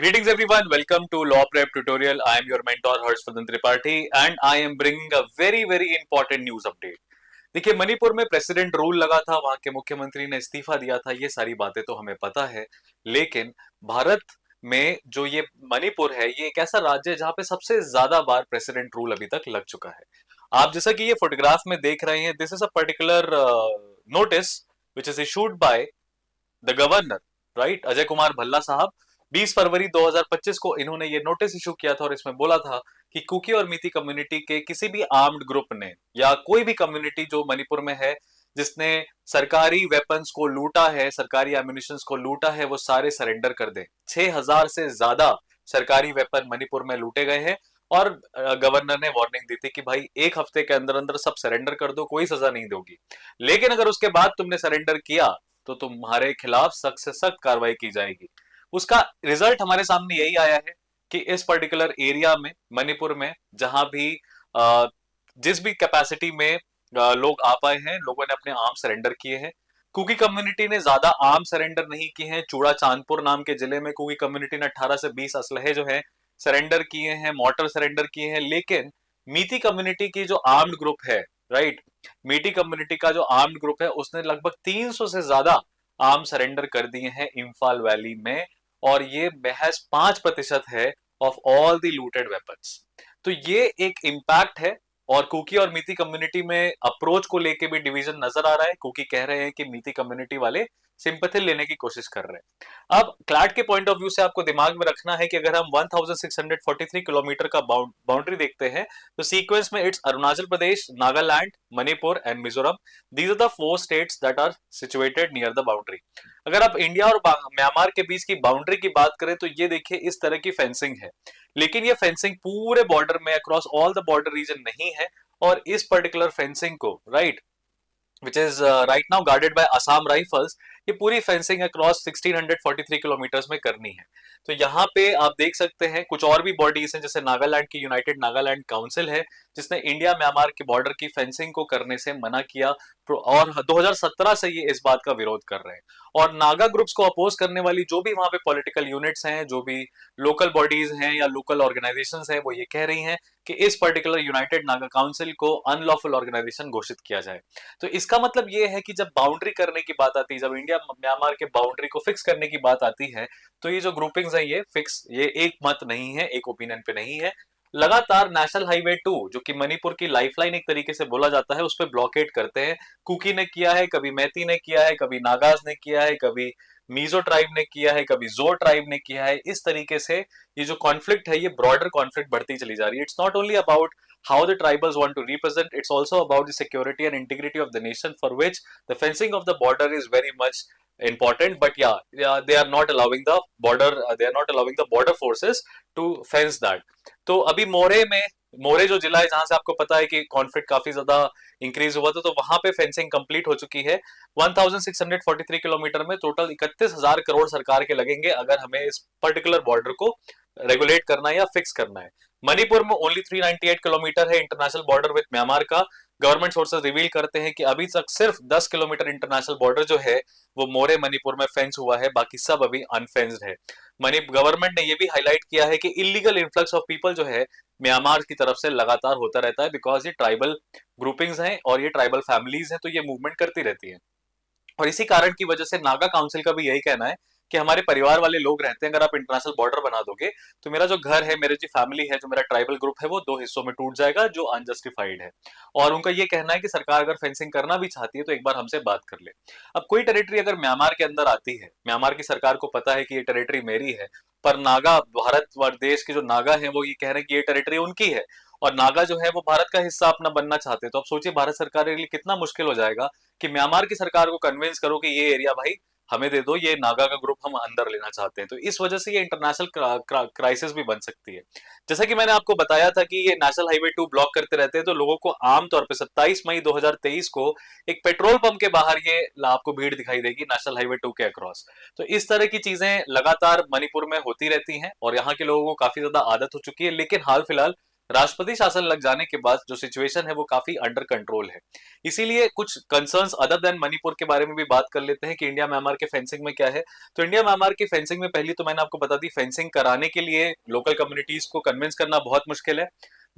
Greetings everyone, welcome to Law Prep Tutorial. I am your mentor Harshvardhan Tripathi and I am bringing a very important news update. देखिए मणिपुर में president rule लगा था, वहां के मुख्यमंत्री ने इस्तीफा दिया था, ये सारी बातें तो हमें पता है। लेकिन भारत में जो ये मणिपुर है, ये एक ऐसा राज्य है जहां पे सबसे ज्यादा बार प्रेसिडेंट रूल अभी तक लग चुका है। आप जैसा कि ये फोटोग्राफ में देख रहे हैं, this is a particular notice which is issued by the governor, right, Ajay Kumar Bhalla साहब। 20 फरवरी 2025 को इन्होंने ये नोटिस इशू किया था और इसमें बोला था कि कुकी और मिति कम्युनिटी के किसी भी आर्म्ड ग्रुप ने या कोई भी कम्युनिटी जो मणिपुर में है जिसने सरकारी वेपन्स को लूटा है, सरकारी एम्युनिशन को लूटा है, वो सारे सरेंडर कर दें। 6000 से ज्यादा सरकारी वेपन मणिपुर में लूटे गए हैं और गवर्नर ने वार्निंग दी थी कि भाई एक हफ्ते के अंदर अंदर सब सरेंडर कर दो, कोई सजा नहीं दोगी। लेकिन अगर उसके बाद तुमने सरेंडर किया तो तुम्हारे खिलाफ सख्त से सख्त कार्रवाई की जाएगी। उसका रिजल्ट हमारे सामने यही आया है कि इस पर्टिकुलर एरिया में, मणिपुर में, जहां भी जिस भी कैपेसिटी में लोग आ पाए हैं, लोगों ने अपने आर्म सरेंडर किए हैं। कुकी कम्युनिटी ने ज्यादा आर्म सरेंडर नहीं किए हैं। चूड़ा चांदपुर नाम के जिले में कुकी कम्युनिटी ने 18 से 20 असलहे जो है सरेंडर किए हैं, मोटर सरेंडर किए हैं। लेकिन मीती कम्युनिटी की जो आर्म्ड ग्रुप है, राइट, मीटी कम्युनिटी का जो आर्म्ड ग्रुप है उसने लगभग 300 से ज्यादा आर्म सरेंडर कर दिए हैं इम्फाल वैली में, और ये महज 5% है of all the looted weapons. तो ये एक इम्पैक्ट है। और कुकी और मीती कम्युनिटी में अप्रोच को लेके भी डिवीजन नजर आ रहा है। कुकी कह रहे हैं कि मीती कम्युनिटी वाले सिंपैथी लेने की कोशिश कर रहे हैं। अब क्लैट के पॉइंट ऑफ व्यू से आपको दिमाग में रखना है कि अगर हम 1643 किलोमीटर का बाउंड्री देखते हैं तो सीक्वेंस में it's Arunachal Pradesh, Nagaland, Manipur and Mizoram. These are the 4 states that are situated near the boundary. अगर आप इंडिया और म्यांमार के बीच की बाउंड्री की बात करें तो ये देखिए इस तरह की फेंसिंग है। लेकिन ये फेंसिंग पूरे बॉर्डर में across all the border region नहीं है। और इस पर्टिकुलर फेंसिंग को, right, which is right now guarded by Assam Rifles, ये पूरी फेंसिंग अक्रॉस 1643 किलोमीटर्स में करनी है। तो यहाँ पे आप देख सकते हैं कुछ और भी बॉडीज हैं, जैसे नागालैंड की यूनाइटेड नागालैंड काउंसिल है जिसने इंडिया म्यांमार के बॉर्डर की फेंसिंग को करने से मना किया और 2017 से ये इस बात का विरोध कर रहे हैं। और नागा ग्रुप्स को अपोज करने वाली जो भी वहां पे पॉलिटिकल यूनिट्स हैं, जो भी लोकल बॉडीज हैं या लोकल ऑर्गेनाइजेशंस हैं, वो ये कह रही हैं कि इस पर्टिकुलर यूनाइटेड नागा काउंसिल को अनलॉफुल ऑर्गेनाइजेशन घोषित किया जाए। तो इसका मतलब ये है कि जब बाउंड्री करने की बात आती है, जब इंडिया म्यांमार के बाउंड्री को फिक्स करने की बात आती है, तो ये जो ग्रुपिंग्स हैं ये फिक्स, ये एक मत नहीं है, एक ओपिनियन पे नहीं है। लगातार नेशनल हाईवे 2 जो कि मणिपुर की लाइफलाइन एक तरीके से बोला जाता है, उस पर ब्लॉकेट करते हैं। कुकी ने किया है, कभी मैती ने किया है, कभी नागाज ने किया है, कभी मीजो ट्राइब ने किया है, कभी जो ट्राइब ने किया है। इस तरीके से ये जो कॉन्फ्लिक्ट है, ये ब्रॉडर कॉन्फ्लिक्ट बढ़ती चली जा रही है। It's not only about how the tribals want to represent, it's also about the security and integrity of the nation, for which the fencing of the border is very much important. But yeah, they are not allowing the border, they are not allowing the border forces to fence that. तो अभी मोरे जो जिला है जहां से आपको पता है कि कॉन्फ्लिक्ट काफी ज्यादा इंक्रीज हुआ था, तो वहां पे फेंसिंग कंप्लीट हो चुकी है। 1643 किलोमीटर में टोटल 31,000 करोड़ सरकार के लगेंगे अगर हमें इस पर्टिकुलर बॉर्डर को रेगुलेट करना है या फिक्स करना है। मणिपुर में ओनली 398 किलोमीटर है इंटरनेशनल बॉर्डर विद म्यांमार का। गवर्नमेंट सोर्सेज रिवील करते हैं कि अभी तक सिर्फ 10 किलोमीटर इंटरनेशनल बॉर्डर जो है वो मोरे मणिपुर में फेंस हुआ है, बाकी सब अभी अनफेंस्ड है। गवर्नमेंट ने ये भी हाईलाइट किया है कि इलीगल इन्फ्लक्स ऑफ पीपल जो है म्यांमार की तरफ से लगातार होता रहता है, बिकॉज ये ट्राइबल ग्रुपिंग्स हैं और ये ट्राइबल फैमिलीज हैं, तो ये मूवमेंट करती रहती है। और इसी कारण की वजह से नागा काउंसिल का भी यही कहना है कि हमारे परिवार वाले लोग रहते हैं, अगर आप इंटरनेशनल बॉर्डर बना दोगे तो मेरा जो घर है, मेरी जो फैमिली है, जो मेरा ट्राइबल ग्रुप है, वो दो हिस्सों में टूट जाएगा, जो अनजस्टिफाइड है। और उनका ये कहना है कि सरकार अगर फेंसिंग करना भी चाहती है तो एक बार हमसे बात कर ले। अब कोई टेरिटरी अगर म्यांमार के अंदर आती है, म्यांमार की सरकार को पता है कि ये टेरिटरी मेरी है, पर नागा, भारत देश के जो नागा है वो ये कह रहे हैं कि ये टेरिटरी उनकी है, और नागा जो है वो भारत का हिस्सा अपना बनना चाहते हैं। तो अब सोचिए भारत सरकार के लिए कितना मुश्किल हो जाएगा कि म्यांमार की सरकार को कन्विंस करो कि ये एरिया भाई हमें दे दो, ये नागा का ग्रुप हम अंदर लेना चाहते हैं। तो इस वजह से ये इंटरनेशनल क्राइसिस भी बन सकती है। जैसा कि मैंने आपको बताया था कि ये नेशनल हाईवे 2 ब्लॉक करते रहते हैं, तो लोगों को आमतौर पर 27 मई 2023 को एक पेट्रोल पंप के बाहर ये आपको भीड़ दिखाई देगी नेशनल हाईवे 2 के अक्रॉस। तो इस तरह की चीजें लगातार मणिपुर में होती रहती हैं और यहाँ के लोगों को काफी ज्यादा आदत हो चुकी है। लेकिन हाल फिलहाल राष्ट्रपति शासन लग जाने के बाद जो सिचुएशन है वो काफी अंडर कंट्रोल है। इसीलिए कुछ कंसर्न्स अदर देन मणिपुर के बारे में भी बात कर लेते हैं कि इंडिया म्यांमार के फेंसिंग में क्या है। तो इंडिया म्यांमार की फेंसिंग में पहली तो मैंने आपको बता दी, फेंसिंग कराने के लिए लोकल कम्युनिटीज को कन्विंस करना बहुत मुश्किल है।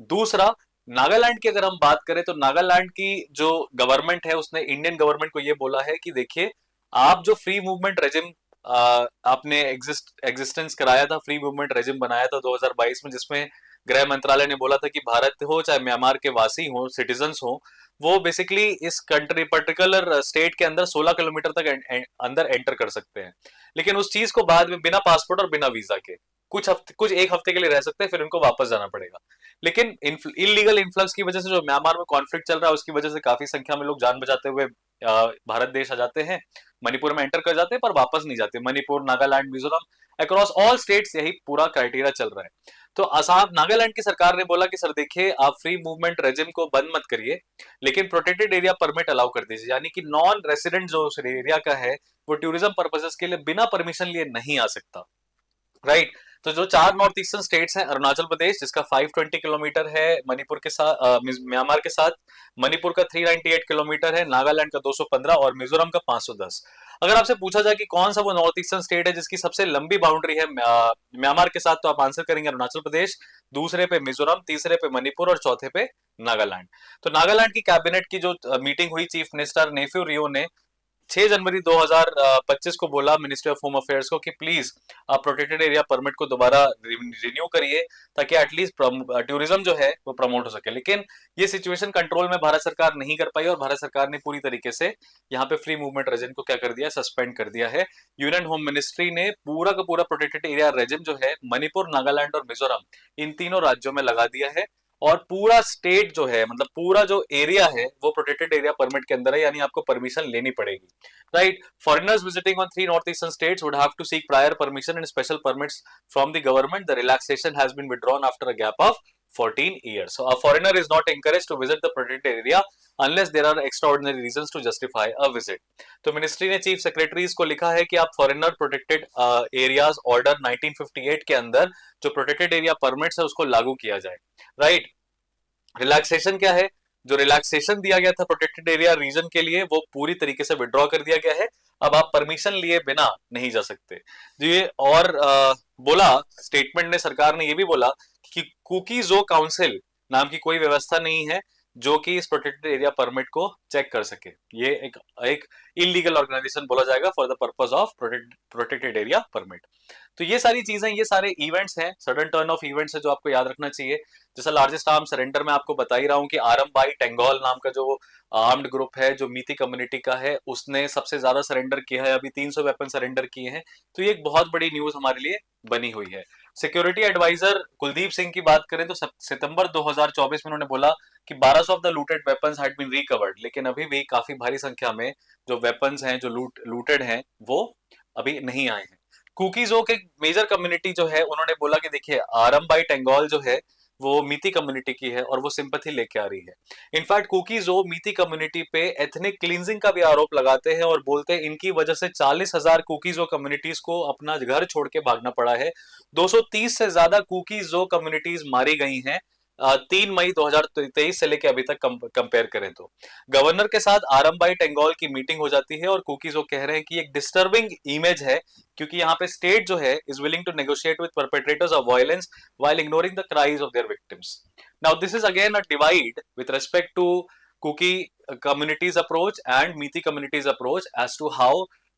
दूसरा, नागालैंड की अगर हम बात करें तो नागालैंड की जो गवर्नमेंट है उसने इंडियन गवर्नमेंट को ये बोला है कि देखिए, आप जो फ्री मूवमेंट रेजिम आपने एग्जिस्टेंस कराया था, फ्री मूवमेंट रेजिम बनाया था 2022 में, जिसमें गृह मंत्रालय ने बोला था कि भारत हो चाहे म्यांमार के वासी हो, सिटीजन्स हो, वो बेसिकली इस कंट्री पर्टिकुलर स्टेट के अंदर 16 किलोमीटर तक अंदर एंटर कर सकते हैं। लेकिन उस चीज को बाद में बिना पासपोर्ट और बिना वीजा के कुछ एक हफ्ते के लिए रह सकते हैं, फिर उनको वापस जाना पड़ेगा। लेकिन इलीगल इन्फ्लक्स की वजह से जो म्यांमार में कॉन्फ्लिक्ट चल रहा है उसकी वजह से काफी संख्या में लोग जान बचाते हुए भारत देश आ जाते हैं, मणिपुर में एंटर कर जाते हैं, पर वापस नहीं जाते। Manipur, Nagaland, Mizoram, across all states यही पूरा क्राइटेरिया चल रहा है। तो असम, नागालैंड की सरकार ने बोला कि सर देखिए, आप फ्री मूवमेंट रेजिम को बंद मत करिए, लेकिन प्रोटेक्टेड एरिया परमिट अलाउ कर दीजिए, यानी कि नॉन रेसिडेंट जो उस एरिया का है वो टूरिज्म पर्पसेस के लिए बिना परमिशन लिए नहीं आ सकता। राइट। तो जो 4 नॉर्थ ईस्टर्न स्टेट्स हैं, अरुणाचल प्रदेश जिसका 520 किलोमीटर है मणिपुर के साथ, म्यांमार के साथ, मणिपुर का 398 किलोमीटर है, नागालैंड का 215 और मिजोरम का 510। अगर आपसे पूछा जाए कि कौन सा वो नॉर्थ ईस्टर्न स्टेट है जिसकी सबसे लंबी बाउंड्री है म्यांमार के साथ, तो आप आंसर करेंगे अरुणाचल प्रदेश, दूसरे पे मिजोरम, तीसरे पे मणिपुर और चौथे पे नागालैंड। तो नागालैंड की कैबिनेट की जो मीटिंग हुई, चीफ मिनिस्टर नेफ्यू रियो ने 6 जनवरी 2025 को बोला मिनिस्ट्री ऑफ होम अफेयर्स को कि प्लीज आप प्रोटेक्टेड एरिया परमिट को दोबारा रिन्यू करिए, ताकि एटलीस्ट टूरिज्म जो है वो प्रमोट हो सके। लेकिन ये सिचुएशन कंट्रोल में भारत सरकार नहीं कर पाई और भारत सरकार ने पूरी तरीके से यहाँ पे फ्री मूवमेंट रेजिम को क्या कर दिया, सस्पेंड कर दिया है। यूनियन होम मिनिस्ट्री ने पूरा का पूरा प्रोटेक्टेड एरिया रेजिम जो है मणिपुर, नागालैंड और मिजोरम, इन तीनों राज्यों में लगा दिया है। और पूरा स्टेट जो है, मतलब पूरा जो एरिया है वो प्रोटेक्टेड एरिया परमिट के अंदर है, यानी आपको परमिशन लेनी पड़ेगी। Right. Foreigners visiting on 3 north eastern states would have to seek prior permission and special permits from the government. The relaxation has been withdrawn after a gap of 14 years. So a foreigner is not encouraged to visit the protected area unless there are extraordinary reasons to justify a visit. तो ministry ने chief secretaries को लिखा है कि आप foreigner protected areas order 1958 के अंदर जो प्रोटेक्टेड एरिया परमिट्स है उसको लागू किया जाए। राइट। रिलैक्सेशन क्या है? जो रिलैक्सेशन दिया गया था प्रोटेक्टेड एरिया रीजन के लिए वो पूरी तरीके से विड्रॉ कर दिया गया है। अब आप परमिशन लिए बिना नहीं जा सकते। ये और बोला, स्टेटमेंट ने, सरकार ने ये भी बोला कि कुकीजो काउंसिल नाम की कोई व्यवस्था नहीं है जो कि इस प्रोटेक्टेड एरिया परमिट को चेक कर सके। ये एक इलीगल ऑर्गेनाइजेशन बोला जाएगा for the purpose of protected area permit. तो ये सारी चीजें, ये सारे इवेंट्स हैं, सडन टर्न ऑफ इवेंट्स है जो आपको याद रखना चाहिए। जैसा लार्जेस्ट आर्म सरेंडर मैं आपको बता ही रहा हूँ कि आरम बाई टेंगोल नाम का जो आर्म्ड ग्रुप है जो मीती कम्युनिटी का है, उसने सबसे ज्यादा सरेंडर किया है, अभी 300 वेपन सरेंडर किए हैं। तो ये एक बहुत बड़ी न्यूज हमारे लिए बनी हुई है। सिक्योरिटी एडवाइजर कुलदीप सिंह की बात करें तो सितंबर 2024 में उन्होंने बोला कि 1200 of the looted weapons had been recovered, लेकिन अभी भी काफी भारी संख्या में जो वेपन्स हैं जो लूटेड हैं वो अभी नहीं आए हैं। कुकीजो के मेजर कम्युनिटी जो है उन्होंने बोला कि देखिए, आरम बाई टेंगोल जो है वो मीती कम्युनिटी की है और वो सिंपैथी लेके आ रही है। इनफैक्ट कुकीजो मीती कम्युनिटी पे एथनिक क्लींजिंग का भी आरोप लगाते हैं और बोलते हैं इनकी वजह से 40,000 कुकीजो कम्युनिटीज को अपना घर छोड़ के भागना पड़ा है। 230 से ज्यादा कुकीजो कम्युनिटीज मारी गई हैं 3 मई 2023 से लेके अभी तक कंपेयर करें तो। गवर्नर के साथ आरम बाई टेंगोल की मीटिंग हो जाती है और कुकीजो कह रहे हैं कि एक डिस्टर्बिंग इमेज है, क्योंकि यहाँ पे स्टेट जो है is willing to negotiate with perpetrators of violence while ignoring the cries of their victims. Now, this is again a divide with respect to Kuki community's approach and Meeti community's approach as to how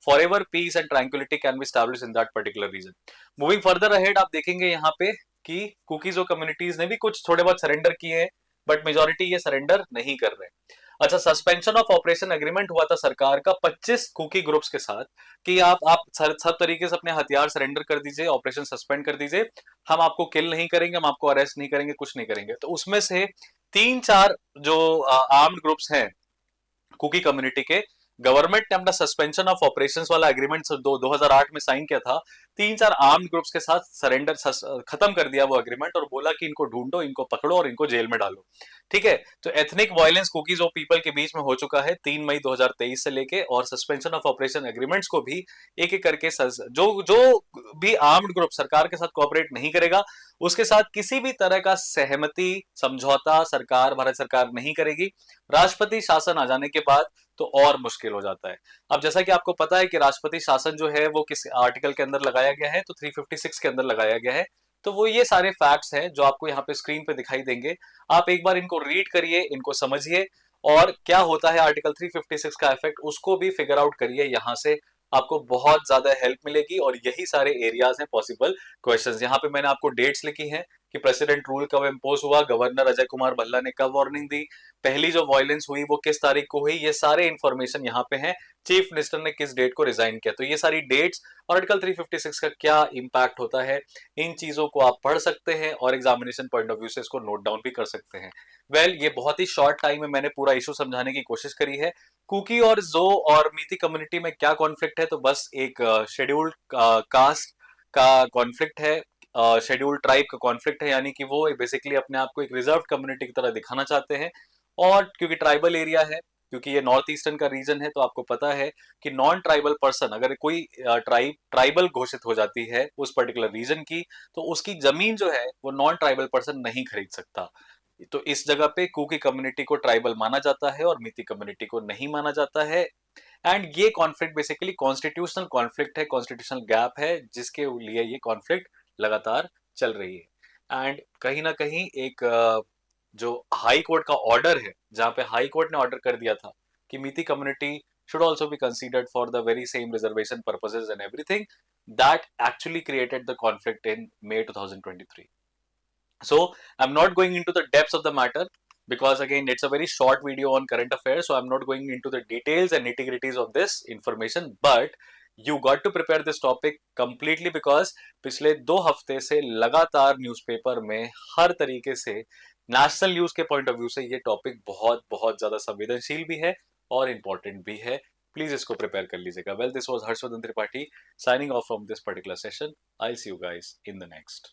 forever peace and tranquility can be established in that particular region. Moving further ahead, आप देखेंगे यहाँ पे कि cookies और communities ने भी कुछ थोड़े बहुत सरेंडर किए हैं, बट मेजोरिटी ये सरेंडर नहीं कर रहे। अच्छा, सस्पेंशन ऑफ ऑपरेशन एग्रीमेंट हुआ था सरकार का 25 कुकी ग्रुप्स के साथ कि आप सब तरीके से अपने हथियार सरेंडर कर दीजिए, ऑपरेशन सस्पेंड कर दीजिए, हम आपको किल नहीं करेंगे, हम आपको अरेस्ट नहीं करेंगे, कुछ नहीं करेंगे। तो उसमें से 3-4 जो आर्म्ड ग्रुप्स हैं कुकी कम्युनिटी के, गवर्नमेंट ने अपना सस्पेंशन ऑफ ऑपरेशंस वाला एग्रीमेंट 2008 में साइन किया था। 3-4 आर्म्ड ग्रुप्स के साथ सरेंडर खत्म कर दिया वो एग्रीमेंट और बोला कि इनको ढूंढो, इनको पकड़ो और इनको जेल में डालो। ठीक है, तो ethnic violence cookies of people के बीच में हो चुका है 3 मई 2023 से लेके, और सस्पेंशन ऑफ ऑपरेशन एग्रीमेंट्स को भी एक एक करके जो जो भी आर्म्ड ग्रुप सरकार के साथ कोऑपरेट नहीं करेगा उसके साथ किसी भी तरह का सहमति समझौता सरकार, भारत सरकार नहीं करेगी। राष्ट्रपति शासन आ जाने के बाद तो और मुश्किल हो जाता है। अब जैसा कि आपको पता है कि राष्ट्रपति शासन जो है वो किस आर्टिकल के अंदर लगाया गया है, तो 356 के अंदर लगाया गया है। तो वो ये सारे फैक्ट्स हैं जो आपको यहाँ पे स्क्रीन पे दिखाई देंगे। आप एक बार इनको रीड करिए, इनको समझिए, और क्या होता है आर्टिकल 356 का इफेक्ट उसको भी फिगर आउट करिए। यहाँ से आपको बहुत ज्यादा हेल्प मिलेगी, और यही सारे एरियाज हैं पॉसिबल क्वेश्चंस। यहाँ पे मैंने आपको डेट्स लिखी हैं कि प्रेसिडेंट रूल कब इम्पोज हुआ, गवर्नर अजय कुमार भल्ला ने कब वार्निंग दी, पहली जो वायलेंस हुई वो किस तारीख को हुई, ये सारे इन्फॉर्मेशन यहाँ पे हैं। चीफ मिनिस्टर ने किस डेट को रिजाइन किया, तो ये सारी डेट्स और आर्टिकल 356 का क्या इंपैक्ट होता है, इन चीजों को आप पढ़ सकते हैं और एग्जामिनेशन पॉइंट ऑफ व्यू से इसको नोट डाउन भी कर सकते हैं। ये बहुत ही शॉर्ट टाइम में मैंने पूरा इशू समझाने की कोशिश करी है। कुकी और जो और मीति कम्युनिटी में क्या कॉन्फ्लिक्ट है, तो बस एक शेड्यूल्ड कास्ट का कॉन्फ्लिक्ट है, शेड्यूल्ड ट्राइब का कॉन्फ्लिक्ट है, यानी कि वो बेसिकली अपने आप को एक रिजर्व कम्युनिटी की तरह दिखाना चाहते हैं। और क्योंकि ट्राइबल एरिया है, क्योंकि ये नॉर्थ ईस्टर्न का रीजन है, तो आपको पता है कि नॉन ट्राइबल पर्सन, अगर कोई ट्राइबल घोषित हो जाती है उस पर्टिकुलर रीजन की, तो उसकी जमीन जो है वो नॉन ट्राइबल पर्सन नहीं खरीद सकता। तो इस जगह पे कुकी कम्युनिटी को ट्राइबल माना जाता है और मिति कम्युनिटी को नहीं माना जाता है। एंड ये कॉन्फ्लिक्ट बेसिकली कॉन्स्टिट्यूशनल कॉन्फ्लिक्ट है, कॉन्स्टिट्यूशनल गैप है, जिसके लिए ये कॉन्फ्लिक्ट लगातार चल रही है। एंड कहीं ना कहीं एक जो हाई कोर्ट का ऑर्डर है, जहां पे हाई कोर्ट ने ऑर्डर कर दिया था कि मिति community should also be considered for the very same reservation purposes and everything, that actually created the conflict in May 2023. So I'm not going into the depths of the matter because again it's a very short video on current affairs, so I'm not going into the details and nitty-gritties of this information, but you got to prepare this topic completely because पिछले 2 हफ्ते से लगातार newspaper में हर तरीके से national news के point of view से ये टॉपिक बहुत बहुत ज्यादा संवेदनशील भी है और इम्पोर्टेंट भी है। प्लीज इसको प्रिपेयर कर लीजिएगा। Well, this was Harshvardhan Tripathi signing off from this particular session. I see you guys in the next.